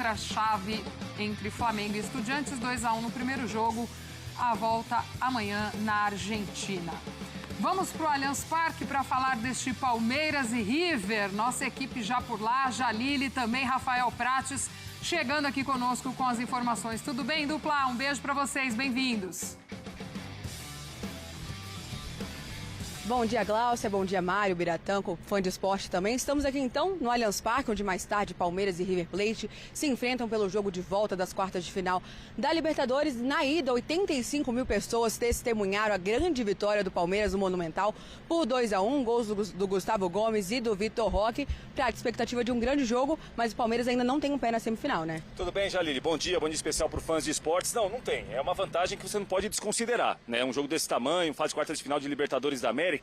outra chave entre Flamengo e Estudiantes, 2-1 no primeiro jogo. A volta amanhã na Argentina. Vamos para o Allianz Parque para falar deste Palmeiras e River. Nossa equipe já por lá, Jalile, também Rafael Prates, chegando aqui conosco com as informações. Tudo bem, dupla? Um beijo para vocês, bem-vindos. Bom dia, Gláucia. Bom dia, Mário, Biratã, fã de esporte também. Estamos aqui, então, no Allianz Parque, onde mais tarde Palmeiras e River Plate se enfrentam pelo jogo de volta das quartas de final da Libertadores. Na ida, 85 mil pessoas testemunharam a grande vitória do Palmeiras no Monumental por 2-1, gols do Gustavo Gomes e do Vitor Roque. Pra expectativa de um grande jogo, mas o Palmeiras ainda não tem um pé na semifinal, né? Tudo bem, Jalile? Bom dia especial para fãs de esportes. Não tem. É uma vantagem que você não pode desconsiderar, né? Um jogo desse tamanho, fase de quartas de final de Libertadores da América,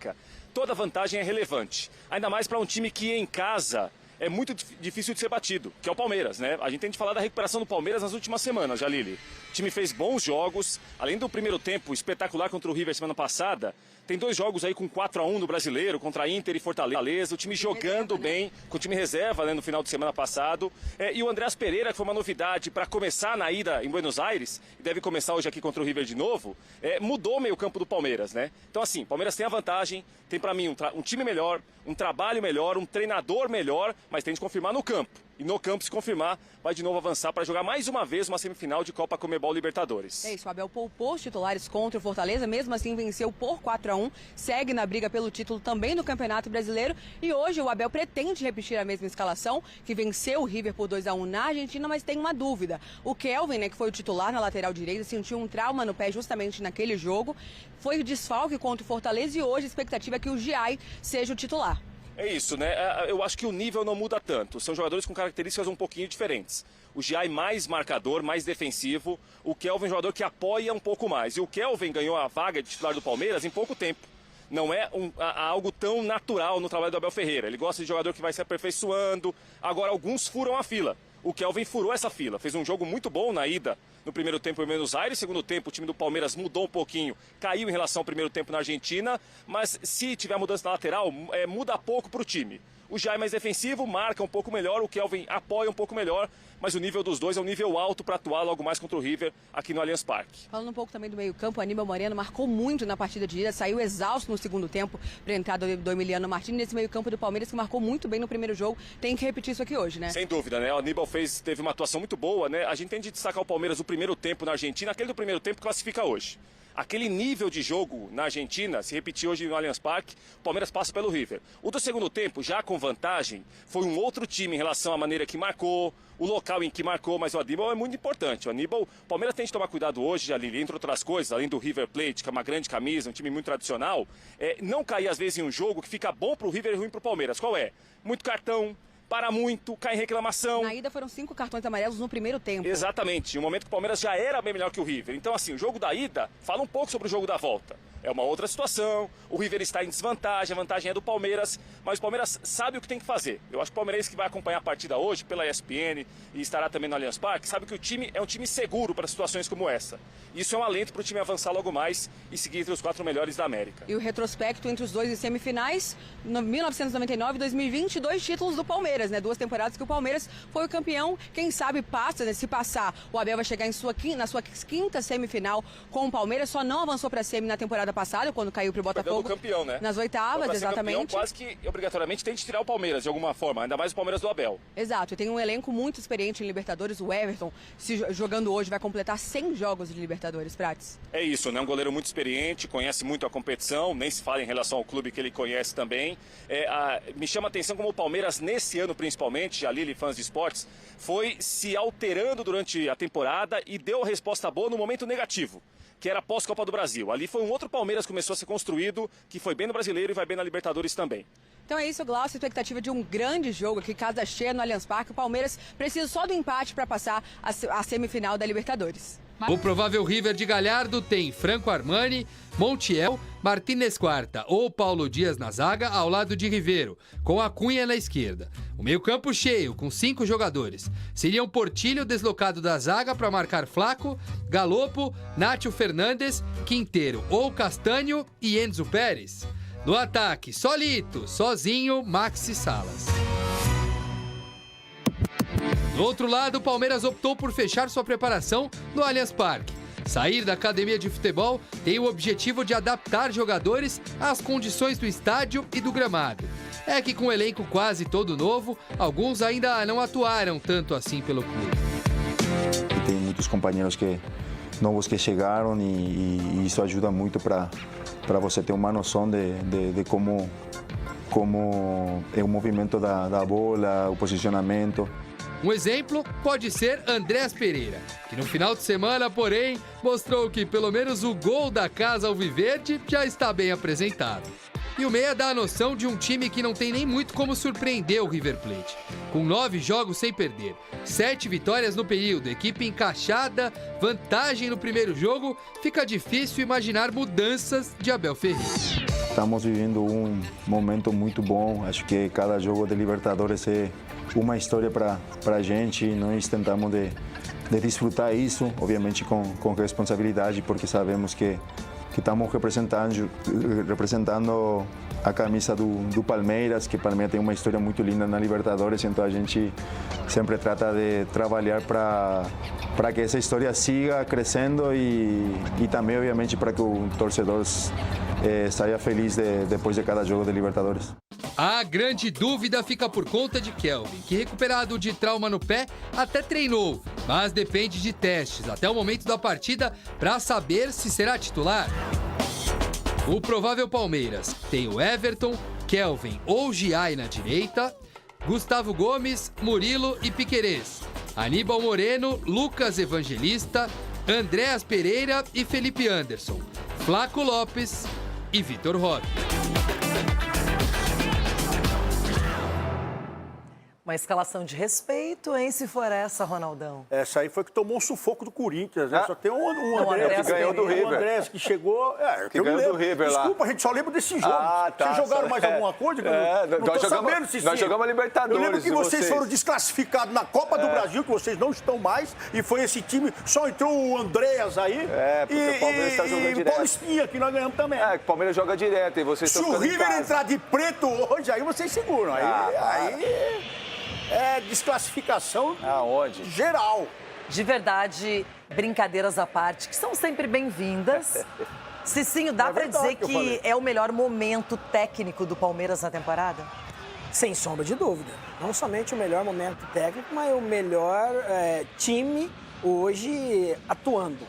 toda vantagem é relevante. Ainda mais para um time que em casa é muito difícil de ser batido, que é o Palmeiras, né? A gente tem de falar da recuperação do Palmeiras nas últimas semanas, Jalile. O time fez bons jogos, além do primeiro tempo espetacular contra o River semana passada, tem 2 jogos aí com 4-1 no Brasileiro, contra Inter e Fortaleza, o time jogando bem, com o time reserva, né, no final de semana passado. E o Andreas Pereira, que foi uma novidade para começar na ida em Buenos Aires, e deve começar hoje aqui contra o River de novo, mudou o meio-campo do Palmeiras, né? Então, assim, o Palmeiras tem a vantagem, tem para mim um time melhor, um trabalho melhor, um treinador melhor, mas tem de confirmar no campo. E no campo, se confirmar, vai de novo avançar para jogar mais uma vez uma semifinal de Copa Conmebol Libertadores. É isso, o Abel poupou os titulares contra o Fortaleza, mesmo assim venceu por 4-1, segue na briga pelo título também no Campeonato Brasileiro. E hoje o Abel pretende repetir a mesma escalação, que venceu o River por 2-1 na Argentina, mas tem uma dúvida. O Kelvin, né, que foi o titular na lateral direita, sentiu um trauma no pé justamente naquele jogo, foi desfalque contra o Fortaleza e hoje a expectativa é que o Giai seja o titular. É isso, né? Eu acho que o nível não muda tanto. São jogadores com características um pouquinho diferentes. O Giai mais marcador, mais defensivo. O Kelvin é um jogador que apoia um pouco mais. E o Kelvin ganhou a vaga de titular do Palmeiras em pouco tempo. Não é algo tão natural no trabalho do Abel Ferreira. Ele gosta de jogador que vai se aperfeiçoando. Agora, alguns furam a fila. O Kelvin furou essa fila. Fez um jogo muito bom na ida no primeiro tempo em Buenos Aires. Segundo tempo, o time do Palmeiras mudou um pouquinho, caiu em relação ao primeiro tempo na Argentina. Mas se tiver mudança na lateral, muda pouco para o time. O Jair é mais defensivo, marca um pouco melhor, o Kelvin apoia um pouco melhor, mas o nível dos dois é um nível alto para atuar logo mais contra o River aqui no Allianz Parque. Falando um pouco também do meio-campo, o Aníbal Moreno marcou muito na partida de ida, saiu exausto no segundo tempo para a entrada do Emiliano Martins. Nesse meio-campo do Palmeiras, que marcou muito bem no primeiro jogo, tem que repetir isso aqui hoje, né? Sem dúvida, né? O Aníbal teve uma atuação muito boa, né? A gente tem de destacar o Palmeiras no primeiro tempo na Argentina, aquele do primeiro tempo classifica hoje. Aquele nível de jogo na Argentina, se repetir hoje no Allianz Parque, o Palmeiras passa pelo River. O do segundo tempo, já com vantagem, foi um outro time em relação à maneira que marcou, o local em que marcou, mas o Aníbal é muito importante. O Aníbal, o Palmeiras tem de tomar cuidado hoje, Jalile, entre outras coisas, além do River Plate, que é uma grande camisa, um time muito tradicional, não cair às vezes em um jogo que fica bom pro River e ruim pro Palmeiras. Qual é? Muito cartão, para muito, cai em reclamação. Na ida foram 5 cartões amarelos no primeiro tempo. Exatamente, em um momento que o Palmeiras já era bem melhor que o River. Então, assim, o jogo da ida fala um pouco sobre o jogo da volta. É uma outra situação, o River está em desvantagem, a vantagem é do Palmeiras, mas o Palmeiras sabe o que tem que fazer. Eu acho que o palmeirense que vai acompanhar a partida hoje pela ESPN e estará também no Allianz Parque, sabe que o time é um time seguro para situações como essa. Isso é um alento para o time avançar logo mais e seguir entre os 4 melhores da América. E o retrospecto entre os dois em semifinais, 1999 e 2020, 2 títulos do Palmeiras, né? 2 temporadas que o Palmeiras foi o campeão. Quem sabe passa, né? Se passar, o Abel vai chegar na sua quinta semifinal com o Palmeiras, só não avançou para a semi na temporada passada, quando caiu pro Botafogo. Campeão, né? Nas oitavas, então, exatamente. Campeão, quase que obrigatoriamente tem de tirar o Palmeiras de alguma forma, ainda mais o Palmeiras do Abel. Exato, e tem um elenco muito experiente em Libertadores. O Everton, jogando hoje, vai completar 100 jogos de Libertadores, Prates. É isso, né? Um goleiro muito experiente, conhece muito a competição, nem se fala em relação ao clube que ele conhece também. Me chama a atenção como o Palmeiras, nesse ano principalmente, Jalile, fãs de esportes, foi se alterando durante a temporada e deu a resposta boa no momento negativo, que era pós-Copa do Brasil. Ali foi um outro Palmeiras que começou a ser construído, que foi bem no Brasileiro e vai bem na Libertadores também. Então é isso, Glaucio, expectativa de um grande jogo aqui, casa cheia no Allianz Parque. O Palmeiras precisa só do empate para passar a semifinal da Libertadores. O provável River de Galhardo tem Franco Armani, Montiel, Martínez Quarta ou Paulo Dias na zaga ao lado de Riveiro, com Acunha na esquerda. O meio-campo cheio, com 5 jogadores. Seriam Portilho deslocado da zaga para marcar Flaco, Galopo, Nátio Fernandes, Quinteiro ou Castanho e Enzo Pérez. No ataque, solito, sozinho, Maxi Salas. Do outro lado, o Palmeiras optou por fechar sua preparação no Allianz Parque. Sair da academia de futebol tem o objetivo de adaptar jogadores às condições do estádio e do gramado. É que com o elenco quase todo novo, alguns ainda não atuaram tanto assim pelo clube. Tem muitos companheiros novos que chegaram e isso ajuda muito para você ter uma noção de como é o movimento da bola, o posicionamento. Um exemplo pode ser Andrés Pereira, que no final de semana, porém, mostrou que pelo menos o gol da casa alviverde já está bem apresentado. E o meia dá a noção de um time que não tem nem muito como surpreender o River Plate. Com 9 jogos sem perder, 7 vitórias no período, equipe encaixada, vantagem no primeiro jogo, fica difícil imaginar mudanças de Abel Ferreira. Estamos vivendo um momento muito bom, acho que cada jogo de Libertadores é uma história para a gente e nós tentamos de desfrutar isso, obviamente com responsabilidade, porque sabemos que estamos representando a camisa do Palmeiras, que Palmeiras tem uma história muito linda na Libertadores, então a gente sempre trata de trabalhar para que essa história siga crescendo e também, obviamente, para que o torcedor saia feliz depois de cada jogo de Libertadores. A grande dúvida fica por conta de Kelvin, que recuperado de trauma no pé até treinou, mas depende de testes até o momento da partida para saber se será titular. O provável Palmeiras tem o Everton, Kelvin ou Giai na direita, Gustavo Gomes, Murilo e Piquerez, Aníbal Moreno, Lucas Evangelista, Andrés Pereira e Felipe Anderson, Flaco Lopes e Vitor Roque. Uma escalação de respeito, hein, se for essa, Ronaldão? Essa aí foi que tomou um sufoco do Corinthians, né? Só tem um Andrés que ganhou do River. O Andrés que chegou... que ganhou do River lá. Desculpa, a gente só lembra desse jogo. Vocês jogaram mais alguma coisa? Nós jogamos a Libertadores. Eu lembro que vocês foram desclassificados na Copa do Brasil, que vocês não estão mais, e foi esse time, só entrou o Andrés aí. Porque o Palmeiras está jogando direto. E o Paulistinha, que nós ganhamos também. O Palmeiras joga direto e vocês estão ficando em casa. Se o River entrar de preto hoje, aí vocês seguram. Aí é desclassificação geral. De verdade, brincadeiras à parte, que são sempre bem-vindas. Cicinho, dá pra dizer que é o melhor momento técnico do Palmeiras na temporada? Sem sombra de dúvida. Não somente o melhor momento técnico, mas o melhor time hoje atuando.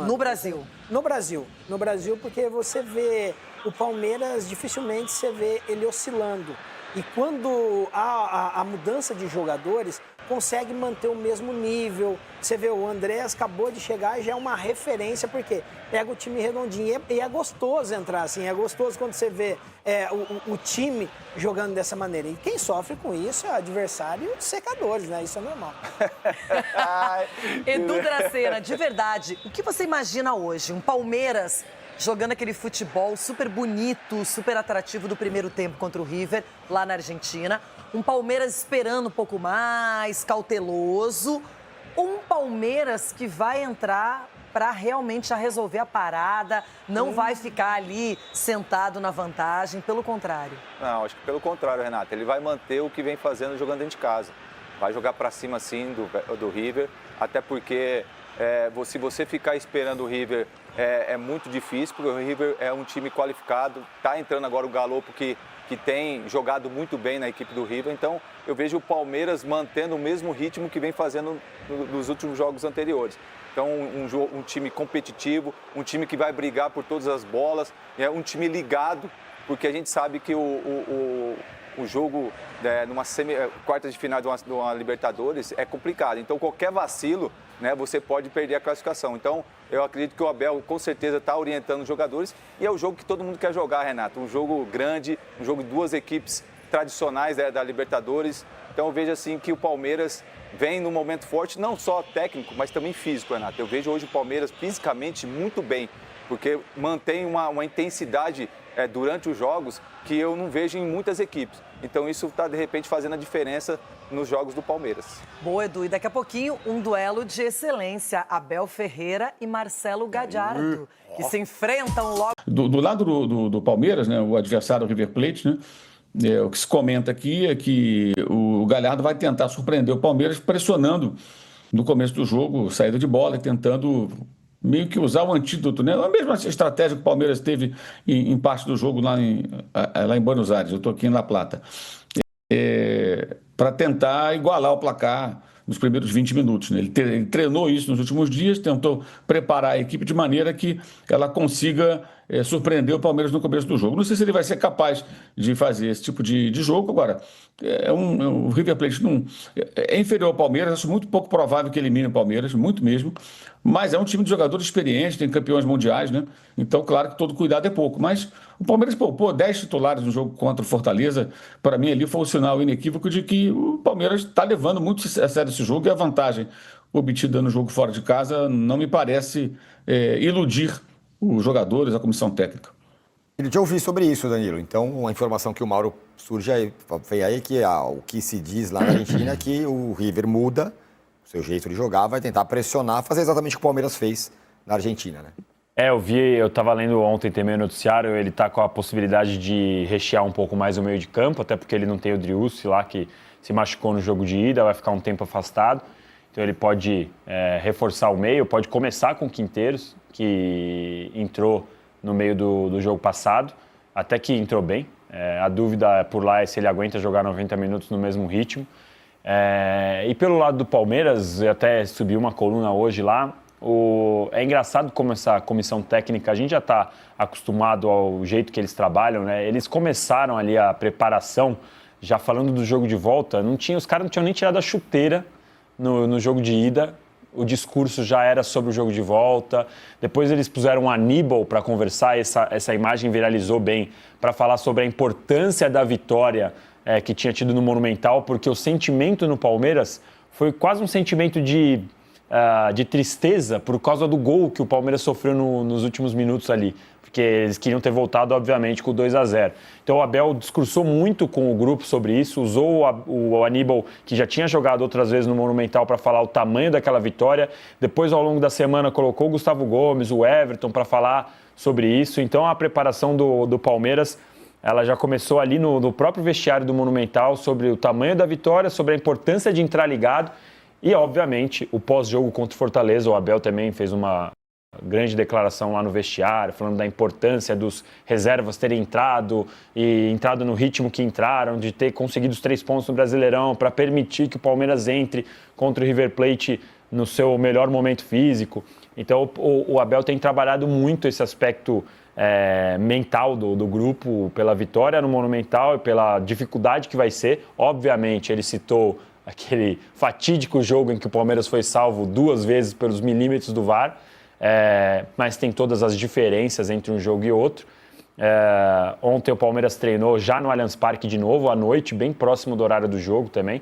No Brasil? No Brasil, porque você vê o Palmeiras, dificilmente você vê ele oscilando. E quando há a mudança de jogadores, consegue manter o mesmo nível. Você vê, o Andrés acabou de chegar e já é uma referência, porque pega o time redondinho. E é gostoso entrar assim, é gostoso quando você vê o time jogando dessa maneira. E quem sofre com isso é o adversário e os secadores, né? Isso é normal. Edu Dracena, de verdade, o que você imagina hoje? Um Palmeiras jogando aquele futebol super bonito, super atrativo do primeiro tempo contra o River, lá na Argentina. Um Palmeiras esperando um pouco mais, cauteloso. Um Palmeiras que vai entrar para realmente já resolver a parada, não vai ficar ali sentado na vantagem, pelo contrário. Não, acho que pelo contrário, Renata. Ele vai manter o que vem fazendo jogando dentro de casa. Vai jogar para cima, sim, do River, até porque se você ficar esperando o River, é muito difícil, porque o River é um time qualificado, está entrando agora o Galopo, que tem jogado muito bem na equipe do River, então eu vejo o Palmeiras mantendo o mesmo ritmo que vem fazendo nos últimos jogos anteriores. Então, um time competitivo, um time que vai brigar por todas as bolas, um time ligado, porque a gente sabe que o jogo numa quarta de final de uma Libertadores é complicado. Então, qualquer vacilo, né, você pode perder a classificação. Então, eu acredito que o Abel, com certeza, está orientando os jogadores. E é o jogo que todo mundo quer jogar, Renato. Um jogo grande, um jogo de duas equipes tradicionais da Libertadores. Então, eu vejo assim que o Palmeiras vem num momento forte, não só técnico, mas também físico, Renato. Eu vejo hoje o Palmeiras fisicamente muito bem, porque mantém uma intensidade durante os jogos que eu não vejo em muitas equipes. Então isso está, de repente, fazendo a diferença nos jogos do Palmeiras. Boa, Edu. E daqui a pouquinho, um duelo de excelência. Abel Ferreira e Marcelo Gallardo, que se enfrentam logo... Do lado do Palmeiras, né, o adversário, o River Plate, né, O que se comenta aqui é que o Galhardo vai tentar surpreender o Palmeiras pressionando no começo do jogo, saída de bola e tentando meio que usar o antídoto, né? A mesma estratégia que o Palmeiras teve em parte do jogo lá em Buenos Aires, eu estou aqui em La Plata, para tentar igualar o placar nos primeiros 20 minutos. Né? Ele treinou isso nos últimos dias, tentou preparar a equipe de maneira que ela consiga surpreender o Palmeiras no começo do jogo. Não sei se ele vai ser capaz de fazer esse tipo de jogo. Agora, o River Plate é inferior ao Palmeiras, acho muito pouco provável que elimine o Palmeiras, muito mesmo, mas é um time de jogadores experientes, tem campeões mundiais, né? Então, claro que todo cuidado é pouco, mas o Palmeiras poupou 10 titulares no jogo contra o Fortaleza. Para mim, ali foi um sinal inequívoco de que o Palmeiras está levando muito a sério esse jogo e a vantagem obtida no jogo fora de casa não me parece iludir os jogadores, a comissão técnica. Eu te ouvi sobre isso, Danilo. Então, a informação que o Mauro vem aí que o que se diz lá na Argentina é que o River muda o seu jeito de jogar, vai tentar pressionar, fazer exatamente o que o Palmeiras fez na Argentina, né? Eu estava lendo ontem também o noticiário, ele está com a possibilidade de rechear um pouco mais o meio de campo, até porque ele não tem o Driussi lá, que se machucou no jogo de ida, vai ficar um tempo afastado. Então ele pode reforçar o meio, pode começar com o Quinteiros, que entrou no meio do jogo passado, até que entrou bem. A dúvida por lá é se ele aguenta jogar 90 minutos no mesmo ritmo. E pelo lado do Palmeiras, eu até subi uma coluna hoje lá, é engraçado como essa comissão técnica, a gente já está acostumado ao jeito que eles trabalham, né? Eles começaram ali a preparação, já falando do jogo de volta, os caras não tinham nem tirado a chuteira no jogo de ida, o discurso já era sobre o jogo de volta, depois eles puseram um Aníbal para conversar, essa imagem viralizou bem, para falar sobre a importância da vitória que tinha tido no Monumental, porque o sentimento no Palmeiras foi quase um sentimento de tristeza por causa do gol que o Palmeiras sofreu nos últimos minutos ali, porque eles queriam ter voltado, obviamente, com o 2-0. Então o Abel discursou muito com o grupo sobre isso, usou o Aníbal, que já tinha jogado outras vezes no Monumental, para falar o tamanho daquela vitória. Depois, ao longo da semana, colocou o Gustavo Gomes, o Everton, para falar sobre isso. Então a preparação do Palmeiras, ela já começou ali no próprio vestiário do Monumental, sobre o tamanho da vitória, sobre a importância de entrar ligado. E, obviamente, o pós-jogo contra o Fortaleza, o Abel também fez uma grande declaração lá no vestiário, falando da importância dos reservas terem entrado no ritmo que entraram, de ter conseguido os 3 pontos no Brasileirão para permitir que o Palmeiras entre contra o River Plate no seu melhor momento físico. Então, o Abel tem trabalhado muito esse aspecto mental do grupo pela vitória no Monumental e pela dificuldade que vai ser. Obviamente, ele citou aquele fatídico jogo em que o Palmeiras foi salvo 2 vezes pelos milímetros do VAR, mas tem todas as diferenças entre um jogo e outro. Ontem o Palmeiras treinou já no Allianz Parque de novo, à noite, bem próximo do horário do jogo também.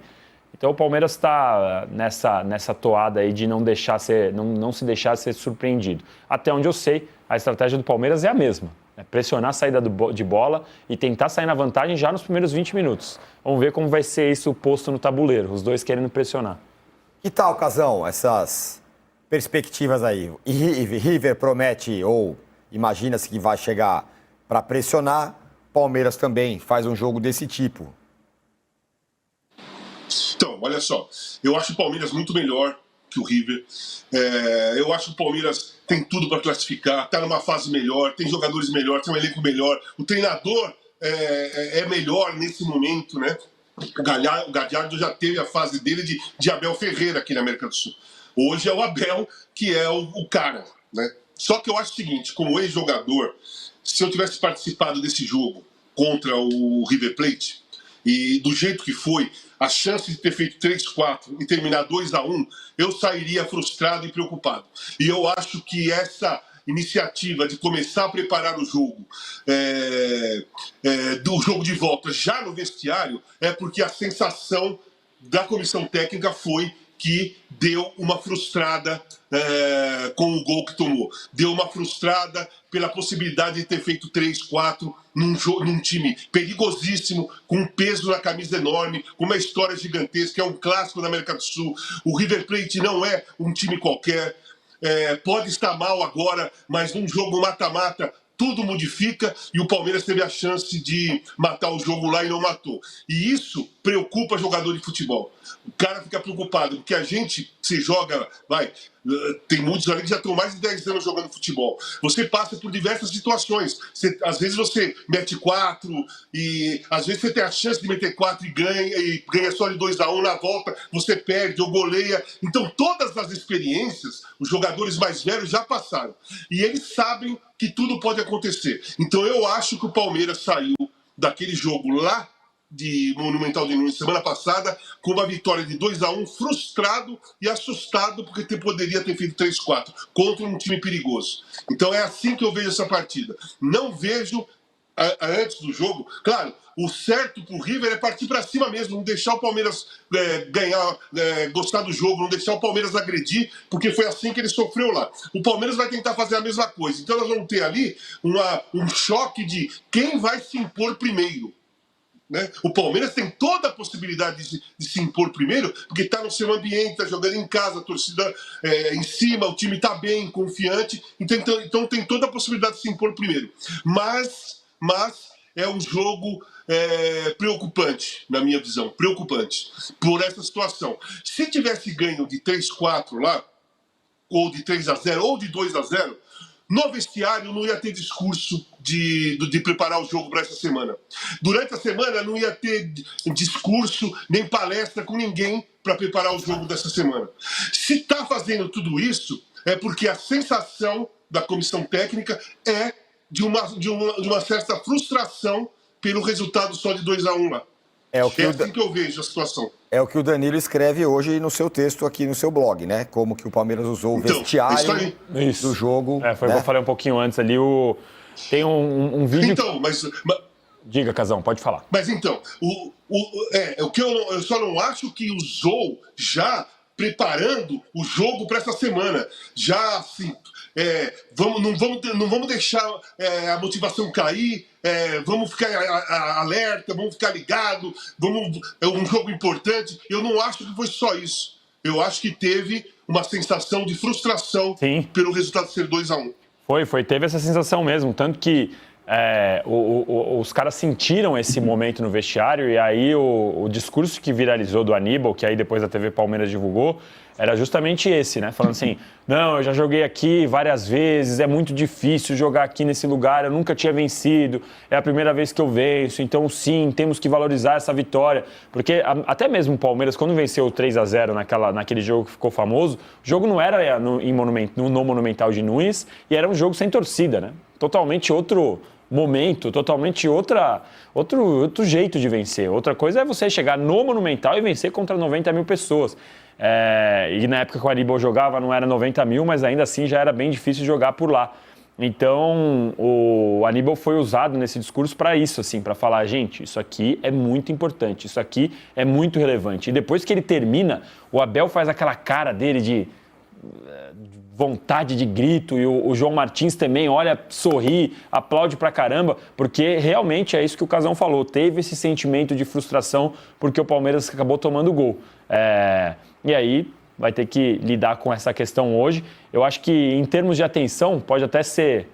Então o Palmeiras está nessa toada aí de não se deixar ser surpreendido. Até onde eu sei, a estratégia do Palmeiras é a mesma. Pressionar a saída de bola e tentar sair na vantagem já nos primeiros 20 minutos. Vamos ver como vai ser isso posto no tabuleiro, os dois querendo pressionar. Que tal, Casão, essas perspectivas aí? River promete ou imagina-se que vai chegar para pressionar, Palmeiras também faz um jogo desse tipo. Então, olha só, eu acho o Palmeiras muito melhor que o River. Eu acho que o Palmeiras tem tudo para classificar, está numa fase melhor, tem jogadores melhores, tem um elenco melhor, o treinador é melhor nesse momento, né? O Galhardo já teve a fase dele de Abel Ferreira aqui na América do Sul. Hoje é o Abel que é o cara, né? Só que eu acho o seguinte, como ex-jogador, se eu tivesse participado desse jogo contra o River Plate, e do jeito que foi, a chance de ter feito 3-4 e terminar 2-1, eu sairia frustrado e preocupado. E eu acho que essa iniciativa de começar a preparar o jogo, do jogo de volta já no vestiário, é porque a sensação da comissão técnica foi que deu uma frustrada com o gol que tomou. Deu uma frustrada pela possibilidade de ter feito 3-4 num time perigosíssimo, com um peso na camisa enorme, com uma história gigantesca, é um clássico da América do Sul. O River Plate não é um time qualquer. Pode estar mal agora, mas num jogo mata-mata tudo modifica e o Palmeiras teve a chance de matar o jogo lá e não matou. E isso preocupa jogador de futebol. O cara fica preocupado, porque a gente se joga, tem muitos ali que já estão mais de 10 anos jogando futebol. Você passa por diversas situações. Às vezes você mete 4 e às vezes você tem a chance de meter 4 e ganha só de 2-1 na volta, você perde ou goleia. Então todas as experiências, os jogadores mais velhos já passaram. E eles sabem que tudo pode acontecer. Então eu acho que o Palmeiras saiu daquele jogo lá de Monumental de Nunes semana passada com uma vitória de 2-1, frustrado e assustado porque poderia ter feito 3-4 contra um time perigoso. Então é assim que eu vejo essa partida. Não vejo antes do jogo, claro, o certo pro River é partir para cima mesmo, não deixar o Palmeiras ganhar, gostar do jogo, não deixar o Palmeiras agredir, porque foi assim que ele sofreu lá. O Palmeiras vai tentar fazer a mesma coisa. Então nós vamos ter ali um choque de quem vai se impor primeiro. Né? O Palmeiras tem toda a possibilidade de se impor primeiro, porque está no seu ambiente, está jogando em casa, a torcida em cima, o time está bem, confiante, então tem toda a possibilidade de se impor primeiro. Mas é um jogo preocupante, na minha visão, preocupante, por essa situação. Se tivesse ganho de 3-4 lá, ou de 3-0, ou de 2-0, no vestiário não ia ter discurso de preparar o jogo para essa semana. Durante a semana não ia ter discurso nem palestra com ninguém para preparar o jogo dessa semana. Se está fazendo tudo isso, é porque a sensação da comissão técnica é de uma certa frustração pelo resultado só de 2-1 lá. É assim que eu vejo a situação. É o que o Danilo escreve hoje no seu texto aqui no seu blog, né? Como que o Palmeiras usou o vestiário do jogo. Foi o que eu falei um pouquinho antes ali. Tem um vídeo... Então, mas... Diga, Casão, pode falar. Mas então, o que eu só não acho que usou já preparando o jogo para essa semana. Já assim... não vamos deixar a motivação cair, vamos ficar alerta, vamos ficar ligado, é um jogo importante. Eu não acho que foi só isso. Eu acho que teve uma sensação de frustração pelo resultado ser 2-1. Teve essa sensação mesmo, tanto que os caras sentiram esse momento no vestiário e aí o discurso que viralizou do Aníbal, que aí depois a TV Palmeiras divulgou, era justamente esse, né? Falando assim, não, eu já joguei aqui várias vezes, é muito difícil jogar aqui nesse lugar, eu nunca tinha vencido, é a primeira vez que eu venço, então sim, temos que valorizar essa vitória. Porque até mesmo o Palmeiras, quando venceu o 3-0 naquele jogo que ficou famoso, o jogo não era no Monumental de Nunes e era um jogo sem torcida, né? Totalmente outro momento, totalmente outro jeito de vencer. Outra coisa é você chegar no Monumental e vencer contra 90 mil pessoas. E na época que o Aníbal jogava não era 90 mil, mas ainda assim já era bem difícil jogar por lá. Então o Aníbal foi usado nesse discurso para isso, assim, para falar, gente, isso aqui é muito importante, isso aqui é muito relevante. E depois que ele termina, o Abel faz aquela cara dele de vontade de grito e o João Martins também olha, sorri, aplaude pra caramba, porque realmente é isso que o Casão falou, teve esse sentimento de frustração porque o Palmeiras acabou tomando gol. E aí vai ter que lidar com essa questão hoje. Eu acho que em termos de atenção pode até ser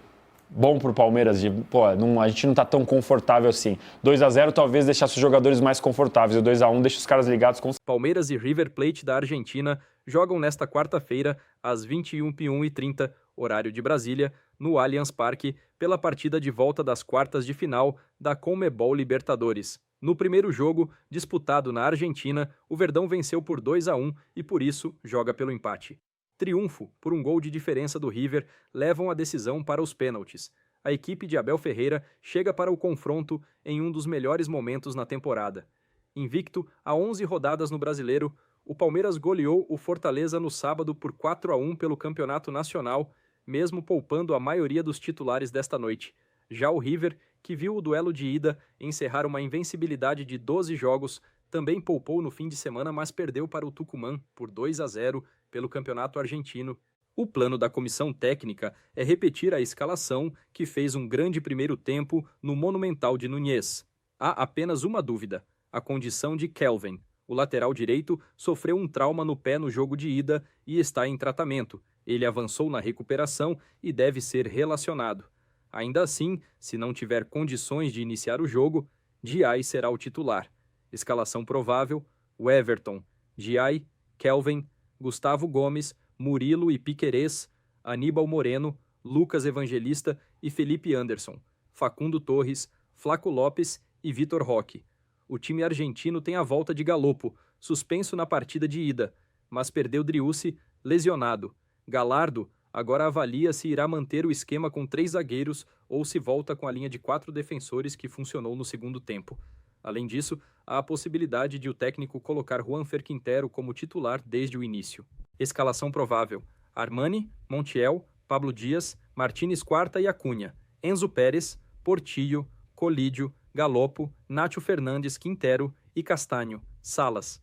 bom pro Palmeiras, a gente não tá tão confortável assim. 2-0 talvez deixasse os jogadores mais confortáveis, o 2-1 deixa os caras ligados com... Palmeiras e River Plate da Argentina jogam nesta quarta-feira, às 21h30, horário de Brasília, no Allianz Parque, pela partida de volta das quartas de final da Conmebol Libertadores. No primeiro jogo, disputado na Argentina, o Verdão venceu por 2-1 e, por isso, joga pelo empate. Triunfo por um gol de diferença do River levam a decisão para os pênaltis. A equipe de Abel Ferreira chega para o confronto em um dos melhores momentos na temporada. Invicto a 11 rodadas no Brasileiro, o Palmeiras goleou o Fortaleza no sábado por 4-1 pelo Campeonato Nacional, mesmo poupando a maioria dos titulares desta noite. Já o River, que viu o duelo de ida encerrar uma invencibilidade de 12 jogos, também poupou no fim de semana, mas perdeu para o Tucumã por 2-0 pelo Campeonato Argentino. O plano da comissão técnica é repetir a escalação que fez um grande primeiro tempo no Monumental de Núñez. Há apenas uma dúvida, a condição de Kelvin. O lateral direito sofreu um trauma no pé no jogo de ida e está em tratamento. Ele avançou na recuperação e deve ser relacionado. Ainda assim, se não tiver condições de iniciar o jogo, Giai será o titular. Escalação provável: Everton, Giai, Kelvin, Gustavo Gomes, Murilo e Piquerez, Aníbal Moreno, Lucas Evangelista e Felipe Anderson, Facundo Torres, Flaco Lopes e Vitor Roque. O time argentino tem a volta de Galopo, suspenso na partida de ida, mas perdeu Driussi, lesionado. Gallardo agora avalia se irá manter o esquema com 3 zagueiros ou se volta com a linha de 4 defensores que funcionou no segundo tempo. Além disso, há a possibilidade de o técnico colocar Juanfer Quintero como titular desde o início. Escalação provável: Armani, Montiel, Pablo Dias, Martínez Quarta e Acunha, Enzo Pérez, Portillo, Colídio, Galopo, Nacho Fernandes, Quintero e Castanho, Salas.